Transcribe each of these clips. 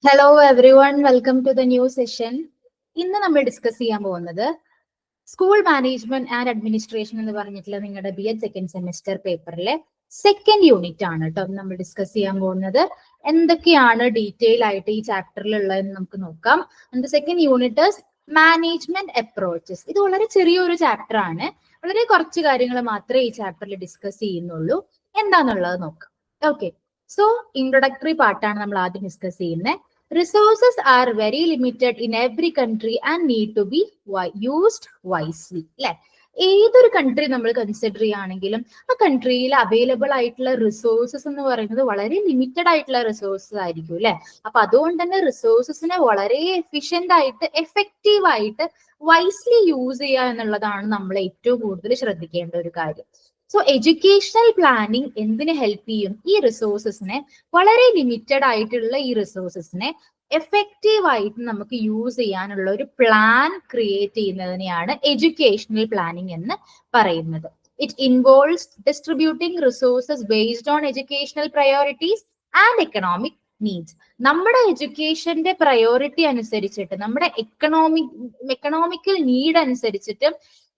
Hello everyone, welcome to the new session. ഇന്ന് നമ്മൾ ഡിസ്കസ് ചെയ്യാൻ പോകുന്നത് സ്കൂൾ മാനേജ്മെന്റ് ആൻഡ് അഡ്മിനിസ്ട്രേഷൻ എന്ന് പറഞ്ഞിട്ടുള്ള നിങ്ങളുടെ BEd സെക്കൻഡ് സെമിസ്റ്റർ പേപ്പറിലെ സെക്കൻഡ് യൂണിറ്റ് ആണ് കേട്ടോ നമ്മൾ ഡിസ്കസ് ചെയ്യാൻ പോകുന്നത്. എന്തൊക്കെയാണ് ഡീറ്റെയിൽ ആയിട്ട് ഈ ചാപ്റ്ററിൽ ഉള്ളതെന്ന് നമുക്ക് നോക്കാം. Second unit management approaches. ഇത് വളരെ ചെറിയൊരു ചാപ്റ്റർ ആണ്. വളരെ കുറച്ച് കാര്യങ്ങൾ മാത്രമേ ഈ ചാപ്റ്ററിൽ ഡിസ്കസ് ചെയ്യുന്നുള്ളൂ. എന്താന്നുള്ളത് നോക്കാം. ഓക്കെ, സോ ഇൻട്രൊഡക്ടറി പാർട്ടാണ് നമ്മൾ ആദ്യം ഡിസ്കസ് ചെയ്യുന്നത്. Resources are very limited in every country and need to be used wisely. അല്ലെ, ഏതൊരു കൺട്രി നമ്മൾ കൺസിഡർ ചെയ്യുകയാണെങ്കിലും ആ കൺട്രിയിൽ അവൈലബിൾ ആയിട്ടുള്ള റിസോഴ്സസ് എന്ന് പറയുന്നത് വളരെ ലിമിറ്റഡ് ആയിട്ടുള്ള റിസോഴ്സസ് ആയിരിക്കും അല്ലെ. അപ്പൊ അതുകൊണ്ട് തന്നെ റിസോഴ്സസിനെ വളരെ എഫിഷ്യന്റ് ആയിട്ട് എഫക്റ്റീവ് ആയിട്ട് വൈസ്ലി യൂസ് ചെയ്യുക എന്നുള്ളതാണ് നമ്മൾ ഏറ്റവും കൂടുതൽ ശ്രദ്ധിക്കേണ്ട ഒരു കാര്യം. സോ എഡ്യൂക്കേഷണൽ പ്ലാനിങ് എന്തിനു ഹെൽപ്പ് ചെയ്യും? ഈ റിസോഴ്സസിനെ, വളരെ ലിമിറ്റഡ് ആയിട്ടുള്ള ഈ റിസോഴ്സസിനെ എഫക്റ്റീവ് ആയിട്ട് നമുക്ക് യൂസ് ചെയ്യാനുള്ള ഒരു പ്ലാൻ ക്രിയേറ്റ് ചെയ്യുന്നതിനെയാണ് എഡ്യൂക്കേഷണൽ പ്ലാനിങ് എന്ന് പറയുന്നത്. It involves distributing resources based on educational priorities and economic needs. നമ്മുടെ എഡ്യൂക്കേഷന്റെ പ്രയോറിറ്റി അനുസരിച്ചിട്ട്, നമ്മുടെ എക്കണോമിക്കൽ നീഡ് അനുസരിച്ചിട്ട്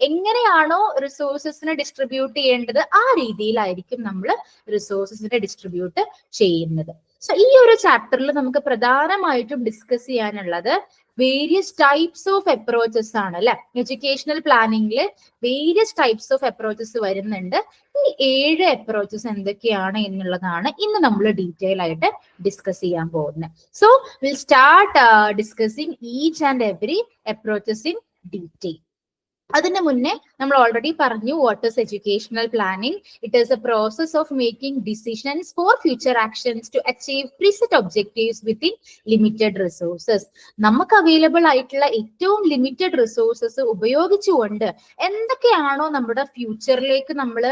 എങ്ങനെയാണോ റിസോഴ്സസിനെ ഡിസ്ട്രിബ്യൂട്ട് ചെയ്യേണ്ടത് ആ രീതിയിലായിരിക്കും നമ്മൾ റിസോഴ്സസിനെ ഡിസ്ട്രിബ്യൂട്ട് ചെയ്യുന്നത്. സോ ഈ ഒരു ചാപ്റ്ററിൽ നമുക്ക് പ്രധാനമായിട്ടും ഡിസ്കസ് ചെയ്യാനുള്ളത് വേരിയസ് ടൈപ്സ് ഓഫ് അപ്രോച്ചസ് ആണ് അല്ലെ. എഡ്യൂക്കേഷണൽ പ്ലാനിങ്ങിൽ വേരിയസ് ടൈപ്സ് ഓഫ് അപ്രോച്ചസ് വരുന്നുണ്ട്. ഈ 7 അപ്രോച്ചസ് എന്തൊക്കെയാണ് എന്നുള്ളതാണ് ഇന്ന് നമ്മൾ ഡീറ്റെയിൽ ആയിട്ട് ഡിസ്കസ് ചെയ്യാൻ പോകുന്നത്. So will start discussing each and every approaches in detail. അതിന് മുന്നേ നമ്മൾ ഓൾറെഡി പറഞ്ഞു, what is educational planning? It is a process of making decisions for future actions to achieve preset objectives within limited resources. നമുക്ക് available ആയിട്ടുള്ള ഏറ്റവും limited resources ഉപയോഗിച്ചുകൊണ്ട് എന്തൊക്കെയാണോ നമ്മുടെ ഫ്യൂച്ചറിലേക്ക് നമ്മൾ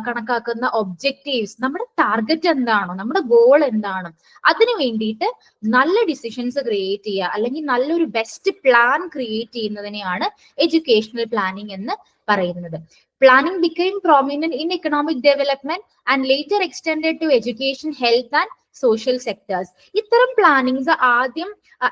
കണക്കാക്കുന്ന ഒബ്ജക്റ്റീവ്സ്, നമ്മുടെ ടാർഗറ്റ് എന്താണോ, നമ്മുടെ ഗോൾ എന്താണോ, അതിനു വേണ്ടിയിട്ട് നല്ല ഡിസിഷൻസ് ക്രിയേറ്റ് ചെയ്യുക, അല്ലെങ്കിൽ നല്ലൊരു ബെസ്റ്റ് പ്ലാൻ ക്രിയേറ്റ് ചെയ്യുന്നതിനെയാണ് എഡ്യൂക്കേഷണൽ പ്ലാനിങ് എന്ന് പറയുന്നത്. Planning became prominent in economic development and later extended to education, health and social sectors. ഇത്തരം പ്ലാനിങ്സ് ആദ്യം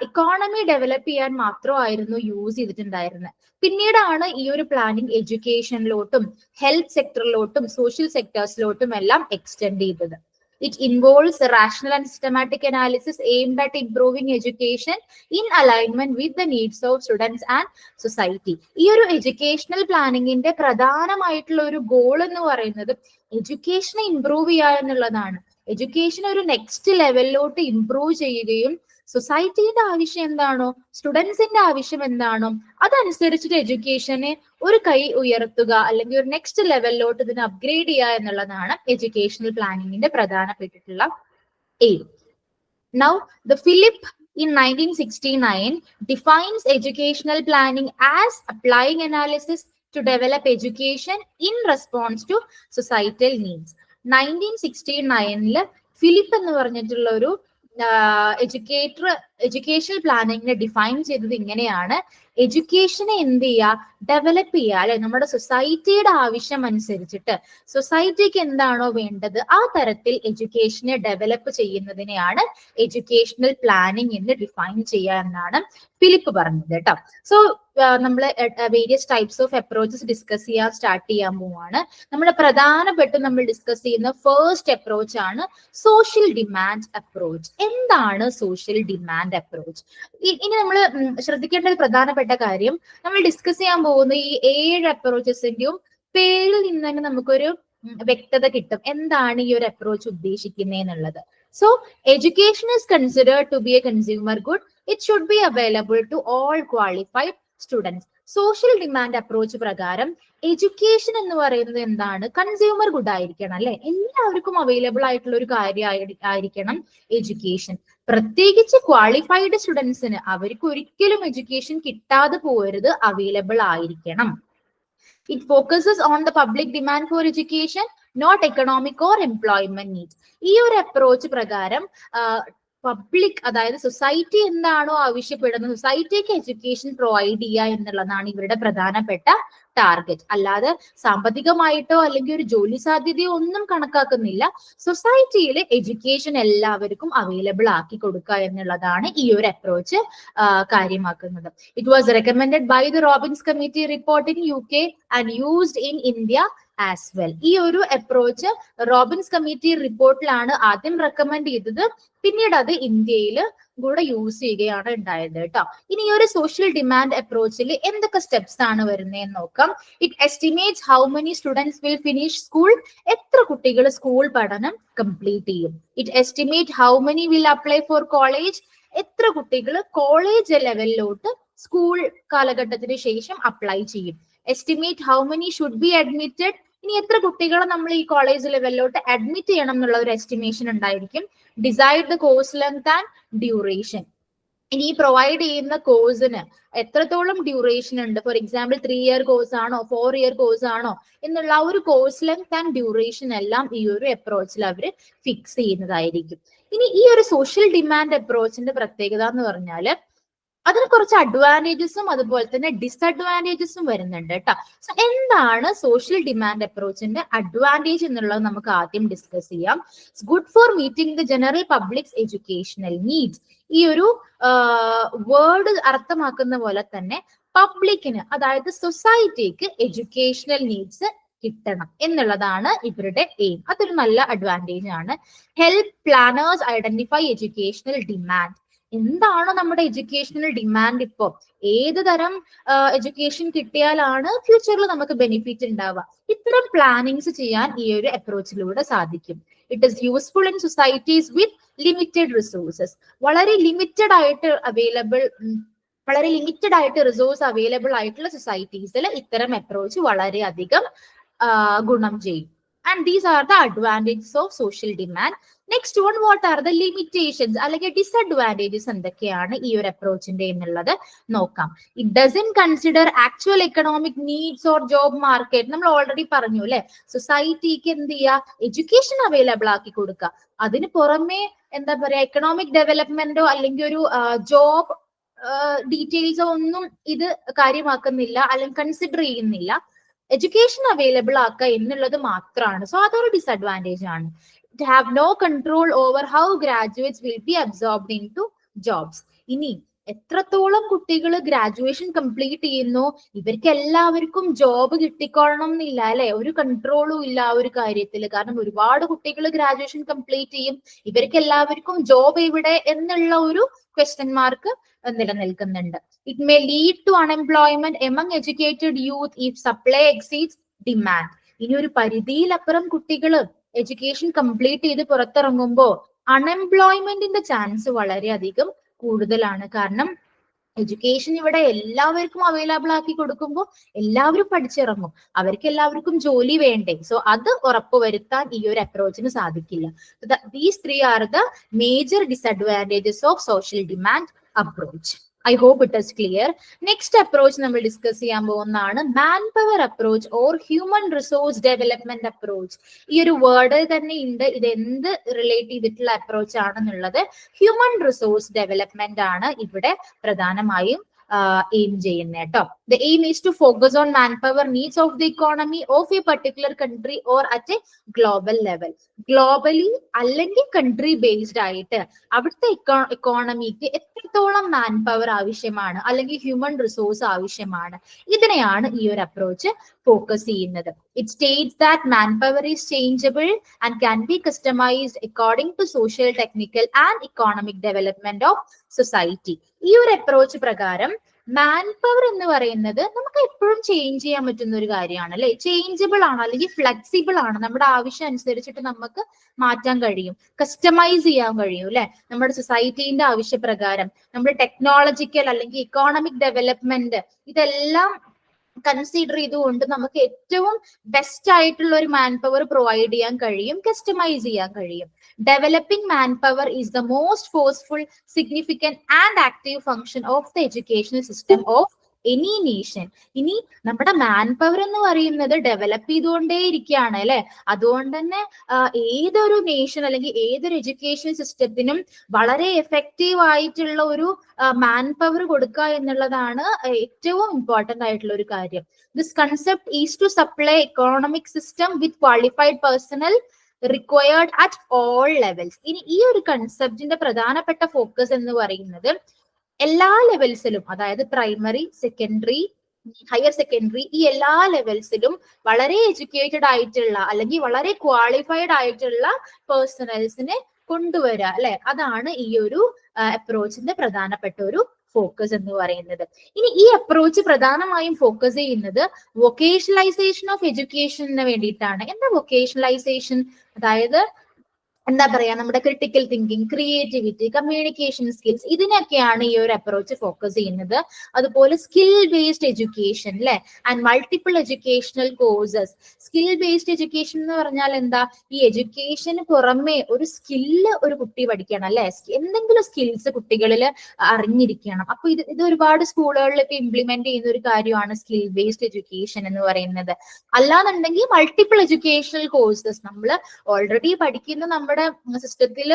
ഇക്കോണമി ഡെവലപ്പ് ചെയ്യാൻ മാത്രമായിരുന്നു യൂസ് ചെയ്തിട്ടുണ്ടായിരുന്നത്. പിന്നീടാണ് ഈ ഒരു പ്ലാനിങ് എഡ്യൂക്കേഷനിലോട്ടും ഹെൽത്ത് സെക്ടറിലോട്ടും സോഷ്യൽ സെക്ടേഴ്സിലോട്ടും എല്ലാം എക്സ്റ്റെൻഡ് ചെയ്തത്. It involves rational and systematic analysis aimed at improving education in alignment with the needs of students and society. ഈ ഒരു എഡ്യൂക്കേഷണൽ പ്ലാനിങ്ങിന്റെ പ്രധാനമായിട്ടുള്ള ഒരു ഗോൾ എന്ന് പറയുന്നത് എഡ്യൂക്കേഷനെ ഇംപ്രൂവ് ചെയ്യുക എന്നുള്ളതാണ്. എഡ്യൂക്കേഷൻ ഒരു നെക്സ്റ്റ് ലെവലിലോട്ട് ഇംപ്രൂവ് ചെയ്യുകയും സൊസൈറ്റിയുടെ ആവശ്യം എന്താണോ, സ്റ്റുഡൻസിന്റെ ആവശ്യം എന്താണോ, അതനുസരിച്ചിട്ട് എഡ്യൂക്കേഷനെ ഒരു കൈ ഉയർത്തുക, അല്ലെങ്കിൽ ഒരു നെക്സ്റ്റ് ലെവലിലോട്ട് ഇതിനെ അപ്ഗ്രേഡ് ചെയ്യുക എന്നുള്ളതാണ് എഡ്യൂക്കേഷണൽ പ്ലാനിങ്ങിന്റെ പ്രധാനപ്പെട്ടിട്ടുള്ള aim. Now, the Philip in 1969 defines educational planning as applying analysis to develop education in response to societal needs. 1969 Philip എന്ന് പറഞ്ഞിട്ടുള്ള ഒരു എഡ്യൂക്കേഷണൽ പ്ലാനിങ്ങിനെ ഡിഫൈൻ ചെയ്തത് ഇങ്ങനെയാണ്: എഡ്യൂക്കേഷനെ എന്ത് ചെയ്യുക, ഡെവലപ്പ് ചെയ്യുക അല്ലെ. നമ്മുടെ സൊസൈറ്റിയുടെ ആവശ്യം അനുസരിച്ചിട്ട് സൊസൈറ്റിക്ക് എന്താണോ വേണ്ടത് ആ തരത്തിൽ എഡ്യൂക്കേഷനെ ഡെവലപ്പ് ചെയ്യുന്നതിനെയാണ് എഡ്യൂക്കേഷണൽ പ്ലാനിങ് എന്ന് ഡിഫൈൻ ചെയ്യുക എന്നാണ് ഫിലിപ്പ് പറഞ്ഞത് കേട്ടോ. സോ നമ്മൾ various types of approaches discuss ചെയ്യാൻ സ്റ്റാർട്ട് ചെയ്യാൻ പോവാണ്. നമ്മുടെ പ്രധാനപ്പെട്ടും നമ്മൾ ഡിസ്കസ് ചെയ്യുന്ന ഫസ്റ്റ് അപ്രോച്ച് ആണ് സോഷ്യൽ ഡിമാൻഡ് അപ്രോച്ച്. എന്താണ് സോഷ്യൽ ഡിമാൻഡ് അപ്രോച്ച്? ഇനി നമ്മൾ ശ്രദ്ധിക്കേണ്ട ഒരു പ്രധാനപ്പെട്ട കാര്യം, നമ്മൾ ഡിസ്കസ് ചെയ്യാൻ പോകുന്ന ഈ 7 അപ്രോച്ചസിന്റെയും പേരിൽ നിന്ന് തന്നെ നമുക്കൊരു വ്യക്തത കിട്ടും എന്താണ് ഈ ഒരു അപ്രോച്ച് ഉദ്ദേശിക്കുന്നത് എന്നുള്ളത്. So education is considered to be a consumer good. It should be available to all qualified students. Social demand approach പ്രകാരം എഡ്യൂക്കേഷൻ എന്ന് പറയുന്നത് എന്താണ്? കൺസ്യൂമർ ഗുഡ് ആയിരിക്കണം അല്ലെ. എല്ലാവർക്കും അവൈലബിൾ ആയിട്ടുള്ള ഒരു കാര്യം ആയിരിക്കണം എഡ്യൂക്കേഷൻ. പ്രത്യേകിച്ച് ക്വാളിഫൈഡ് സ്റ്റുഡൻസിന് അവർക്ക് ഒരിക്കലും എഡ്യൂക്കേഷൻ കിട്ടാതെ പോകരുത്, അവൈലബിൾ ആയിരിക്കണം. It focuses on the public demand for education, not economic or employment needs. ഈ ഒരു അപ്രോച്ച് പ്രകാരം പബ്ലിക്, അതായത് സൊസൈറ്റി എന്താണോ ആവശ്യപ്പെടുന്നത്, സൊസൈറ്റിക്ക് എഡ്യൂക്കേഷൻ പ്രൊവൈഡ് ചെയ്യുക എന്നുള്ളതാണ് ഇവരുടെ പ്രധാനപ്പെട്ട ടാർഗറ്റ്. അല്ലാതെ സാമ്പത്തികമായിട്ടോ അല്ലെങ്കിൽ ഒരു ജോലി സാധ്യതയോ ഒന്നും കണക്കാക്കുന്നില്ല. സൊസൈറ്റിയിലെ എഡ്യൂക്കേഷൻ എല്ലാവർക്കും അവൈലബിൾ ആക്കി കൊടുക്കുക എന്നുള്ളതാണ് ഈ ഒരു അപ്രോച്ച് കാര്യമാക്കുന്നത്. It was recommended by the Robbins committee report in UK and used in India as well. ഈ ഒരു അപ്രോച്ച് റോബിൻസ് കമ്മിറ്റി റിപ്പോർട്ടിലാണ് ആദ്യം റെക്കമെൻഡ് ചെയ്തത്, പിന്നീട് അത് ഇന്ത്യയിൽ കൂടെ യൂസ് ചെയ്യുകയാണ് ഉണ്ടായത് കേട്ടോ. ഇനി ഈ ഒരു സോഷ്യൽ ഡിമാൻഡ് അപ്രോച്ചിൽ എന്തൊക്കെ സ്റ്റെപ്സ് ആണ് വരുന്നതെന്ന് നോക്കാം. It estimates how many students will finish school, എത്ര കുട്ടികൾ സ്കൂൾ പഠനം കംപ്ലീറ്റ് ചെയ്യും. It estimate how many will apply for college, എത്ര കുട്ടികൾ കോളേജ് ലെവലിലോട്ട് സ്കൂൾ കാലഘട്ടത്തിന് ശേഷം അപ്ലൈ ചെയ്യും. Estimate how many should be admitted, ഇനി എത്ര കുട്ടികളെ നമ്മൾ ഈ കോളേജ് ലെവലിലോട്ട് അഡ്മിറ്റ് ചെയ്യണം എന്നുള്ള ഒരു എസ്റ്റിമേഷൻ ഉണ്ടായിരിക്കും. Decide the course length and duration, ഇനി ഈ പ്രൊവൈഡ് ചെയ്യുന്ന കോഴ്സിന് എത്രത്തോളം ഡ്യൂറേഷൻ ഉണ്ട്, ഫോർ എക്സാമ്പിൾ 3 ഇയർ കോഴ്സ് ആണോ 4 ഇയർ കോഴ്സ് ആണോ എന്നുള്ള ആ ഒരു കോഴ്സ് ലെങ്ത് ആൻഡ് ഡ്യൂറേഷൻ എല്ലാം ഈ ഒരു അപ്രോച്ചിൽ അവർ ഫിക്സ് ചെയ്യുന്നതായിരിക്കും. ഇനി ഈ ഒരു സോഷ്യൽ ഡിമാൻഡ് അപ്രോച്ചിന്റെ പ്രത്യേകത എന്ന് പറഞ്ഞാൽ അതിന് കുറച്ച് അഡ്വാൻറ്റേജസും അതുപോലെ തന്നെ ഡിസഡ്വാൻറ്റേജസും വരുന്നുണ്ട് കേട്ടോ. സോ എന്താണ് സോഷ്യൽ ഡിമാൻഡ് അപ്രോച്ചിന്റെ അഡ്വാൻറ്റേജ് എന്നുള്ളത് നമുക്ക് ആദ്യം ഡിസ്കസ് ചെയ്യാം. It's good for meeting the general public's educational needs. ഈ ഒരു വേർഡ് അർത്ഥമാക്കുന്ന പോലെ തന്നെ പബ്ലിക്കിന്, അതായത് സൊസൈറ്റിക്ക് എഡ്യൂക്കേഷണൽ നീഡ്സ് കിട്ടണം എന്നുള്ളതാണ് ഇവരുടെ എയിം. അതൊരു നല്ല അഡ്വാൻറ്റേജ് ആണ്. Help planners identify educational demand, എന്താണോ നമ്മുടെ എഡ്യൂക്കേഷണൽ ഡിമാൻഡ്, ഇപ്പോ ഏത് തരം എഡ്യൂക്കേഷൻ കിട്ടിയാലാണ് ഫ്യൂച്ചറിൽ നമുക്ക് ബെനിഫിറ്റ് ഉണ്ടാവുക, ഇത്തരം പ്ലാനിങ്സ് ചെയ്യാൻ ഈ ഒരു അപ്രോച്ചിലൂടെ സാധിക്കും. It is useful in societies with limited resources, വളരെ ലിമിറ്റഡ് ആയിട്ട് റിസോഴ്സ് അവൈലബിൾ ആയിട്ടുള്ള സൊസൈറ്റീസിൽ ഇത്തരം അപ്രോച്ച് വളരെയധികം ഗുണം ചെയ്യും. And these are the advantages of social demand. Next one, what are the limitations അല്ലെങ്കിൽ disadvantages എന്തൊക്കെയാണ് ഈ ഒരു അപ്രോച്ചിന്റെ എന്നുള്ളത് നോക്കാം. It doesn't consider actual economic needs or job market. നമ്മൾ ഓൾറെഡി പറഞ്ഞു അല്ലെ, സൊസൈറ്റിക്ക് എന്ത് ചെയ്യുക, എഡ്യൂക്കേഷൻ അവൈലബിൾ ആക്കി കൊടുക്കുക. അതിന് പുറമെ എന്താ പറയാ, എക്കണോമിക് ഡെവലപ്മെന്റോ അല്ലെങ്കിൽ ഒരു ജോബ് ഡീറ്റെയിൽസോ ഒന്നും ഇത് കാര്യമാക്കുന്നില്ല അല്ലെങ്കിൽ കൺസിഡർ ചെയ്യുന്നില്ല. എഡ്യൂക്കേഷൻ അവൈലബിൾ ആക്കുക എന്നുള്ളത് മാത്രമാണ്. സോ അതൊരു ഡിസഡ്വാൻറ്റേജ് ആണ്. It have no control over how graduates will be absorbed into jobs. ഇനി എത്രത്തോളം കുട്ടികൾ ഗ്രാജുവേഷൻ കംപ്ലീറ്റ് ചെയ്യുന്നു, ഇവർക്ക് എല്ലാവർക്കും ജോബ് കിട്ടിക്കൊള്ളണം എന്നില്ല അല്ലെ, ഒരു കൺട്രോളും ഇല്ല ആ ഒരു കാര്യത്തിൽ. കാരണം ഒരുപാട് കുട്ടികൾ ഗ്രാജുവേഷൻ കംപ്ലീറ്റ് ചെയ്യും, ഇവർക്ക് എല്ലാവർക്കും ജോബ് എവിടെ എന്നുള്ള ഒരു ക്വസ്റ്റ്യൻ മാർക്ക് നിലനിൽക്കുന്നുണ്ട്. It may lead to unemployment among educated youth if supply exceeds demand. ഇനി ഒരു പരിധിയിലപ്പുറം കുട്ടികൾ എഡ്യൂക്കേഷൻ കംപ്ലീറ്റ് ചെയ്ത് പുറത്തിറങ്ങുമ്പോൾ അൺഎംപ്ലോയ്മെന്റിന്റെ ചാൻസ് വളരെയധികം കൂടുതലാണ്. കാരണം എഡ്യൂക്കേഷൻ ഇവിടെ എല്ലാവർക്കും അവൈലബിൾ ആക്കി കൊടുക്കുമ്പോൾ എല്ലാവരും പഠിച്ചിറങ്ങും, അവർക്ക് എല്ലാവർക്കും ജോലി വേണ്ടേ. സോ അത് ഉറപ്പുവരുത്താൻ ഈ ഒരു അപ്രോച്ചിന് സാധിക്കില്ല. These 3 are the major disadvantages of social demand approach. I hope it is clear. Next approach നമ്മൾ ഡിസ്കസ് ചെയ്യാൻ പോകുന്നതാണ് man power approach or human resource development approach. ഈ ഒരു വേർഡ് തന്നെ ഉണ്ട്, ഇത് എന്ത് റിലേറ്റ് ചെയ്തിട്ടുള്ള അപ്രോച്ച് ആണെന്നുള്ളത്. ഹ്യൂമൻ റിസോഴ്സ് ഡെവലപ്മെന്റ് ആണ് ഇവിടെ പ്രധാനമായും എയിം ചെയ്യുന്നത് കേട്ടോ. The aim is to focus on manpower needs of the economy of a particular country or at a global level. Globally അല്ലെങ്കിൽ കൺട്രി ബേസ്ഡ് ആയിട്ട് അവിടുത്തെ ഇക്കോണമിക്ക് എത്രത്തോളം മാൻ പവർ ആവശ്യമാണ് അല്ലെങ്കിൽ ഹ്യൂമൻ റിസോഴ്സ് ആവശ്യമാണ്, ഇതിനെയാണ് ഈ ഒരു അപ്രോച്ച് ഫോക്കസ് ചെയ്യുന്നത്. It states that manpower is changeable and can be customised according to social, technical and economic development of society. ഈ ഒരു അപ്രോച്ച് പ്രകാരം മാൻ പവർ എന്ന് പറയുന്നത് നമുക്ക് എപ്പോഴും ചേഞ്ച് ചെയ്യാൻ പറ്റുന്ന ഒരു കാര്യമാണ് അല്ലെ. ചേഞ്ചബിൾ ആണ് അല്ലെങ്കിൽ ഫ്ലെക്സിബിൾ ആണ്, നമ്മുടെ ആവശ്യം അനുസരിച്ചിട്ട് നമുക്ക് മാറ്റാൻ കഴിയും, കസ്റ്റമൈസ് ചെയ്യാൻ കഴിയും അല്ലെ. നമ്മുടെ സൊസൈറ്റീന്റെ ആവശ്യപ്രകാരം നമ്മുടെ ടെക്നോളജിക്കൽ അല്ലെങ്കിൽ ഇക്കോണമിക് ഡെവലപ്മെന്റ് ഇതെല്ലാം കൺസിഡർ ചെയ്തുകൊണ്ട് നമുക്ക് ഏറ്റവും ബെസ്റ്റ് ആയിട്ടുള്ള ഒരു മാൻ പവർ പ്രൊവൈഡ് ചെയ്യാൻ കഴിയും, കസ്റ്റമൈസ് ചെയ്യാൻ കഴിയും. Developing manpower is the most forceful, significant and active function of the educational system of any nation. ഇനി നമ്മുടെ മാൻ പവർ എന്ന് പറയുന്നത് ഡെവലപ്പ് ചെയ്തുകൊണ്ടേ ഇരിക്കുകയാണ് അല്ലെ. അതുകൊണ്ട് തന്നെ ഏതൊരു നേഷൻ അല്ലെങ്കിൽ ഏതൊരു എഡ്യൂക്കേഷൻ സിസ്റ്റത്തിനും വളരെ എഫക്റ്റീവ് ആയിട്ടുള്ള ഒരു മാൻ പവർ കൊടുക്കുക എന്നുള്ളതാണ് ഏറ്റവും ഇമ്പോർട്ടന്റ് ആയിട്ടുള്ള ഒരു കാര്യം. This concept is to supply economic system with qualified personnel required at all levels. ഇനി ഈ ഒരു കൺസെപ്റ്റിന്റെ പ്രധാനപ്പെട്ട ഫോക്കസ് എന്ന് പറയുന്നത് എല്ലാ ലെവൽസിലും, അതായത് പ്രൈമറി, സെക്കൻഡറി, ഹയർ സെക്കൻഡറി, ഈ എല്ലാ ലെവൽസിലും വളരെ എഡ്യൂക്കേറ്റഡ് ആയിട്ടുള്ള അല്ലെങ്കിൽ വളരെ ക്വാളിഫൈഡ് ആയിട്ടുള്ള പേഴ്സണൽസിനെ കൊണ്ടുവരിക അല്ലെ. അതാണ് ഈ ഒരു അപ്രോച്ചിന്റെ പ്രധാനപ്പെട്ട ഒരു ഫോക്കസ് എന്ന് പറയുന്നത്. ഇനി ഈ അപ്രോച്ച് പ്രധാനമായും ഫോക്കസ് ചെയ്യുന്നത് വൊക്കേഷണലൈസേഷൻ ഓഫ് എഡ്യൂക്കേഷന് വേണ്ടിയിട്ടാണ്. എന്താ വൊക്കേഷണലൈസേഷൻ? അതായത് എന്താ പറയാ, നമ്മുടെ critical thinking, creativity, communication skills, ഇതിനൊക്കെയാണ് ഈ ഒരു അപ്രോച്ച് ഫോക്കസ് ചെയ്യുന്നത്. അതുപോലെ സ്കിൽ ബേസ്ഡ് എഡ്യൂക്കേഷൻ അല്ലെ, and multiple educational courses. Skill based education എന്ന് പറഞ്ഞാൽ എന്താ? ഈ എഡ്യൂക്കേഷന് പുറമെ ഒരു സ്കില്ല് ഒരു കുട്ടി പഠിക്കണം അല്ലെ, എന്തെങ്കിലും സ്കിൽസ് കുട്ടികളിൽ അറിഞ്ഞിരിക്കണം. അപ്പൊ ഇത് ഒരുപാട് സ്കൂളുകളിലൊക്കെ ഇംപ്ലിമെന്റ് ചെയ്യുന്ന ഒരു കാര്യമാണ് സ്കിൽ ബേസ്ഡ് എഡ്യൂക്കേഷൻ എന്ന് പറയുന്നത്. അല്ലാന്നുണ്ടെങ്കിൽ മൾട്ടിപ്പിൾ എഡ്യൂക്കേഷണൽ കോഴ്സസ്, നമ്മൾ ഓൾറെഡി പഠിക്കുന്ന നമ്മുടെ സിസ്റ്റത്തിൽ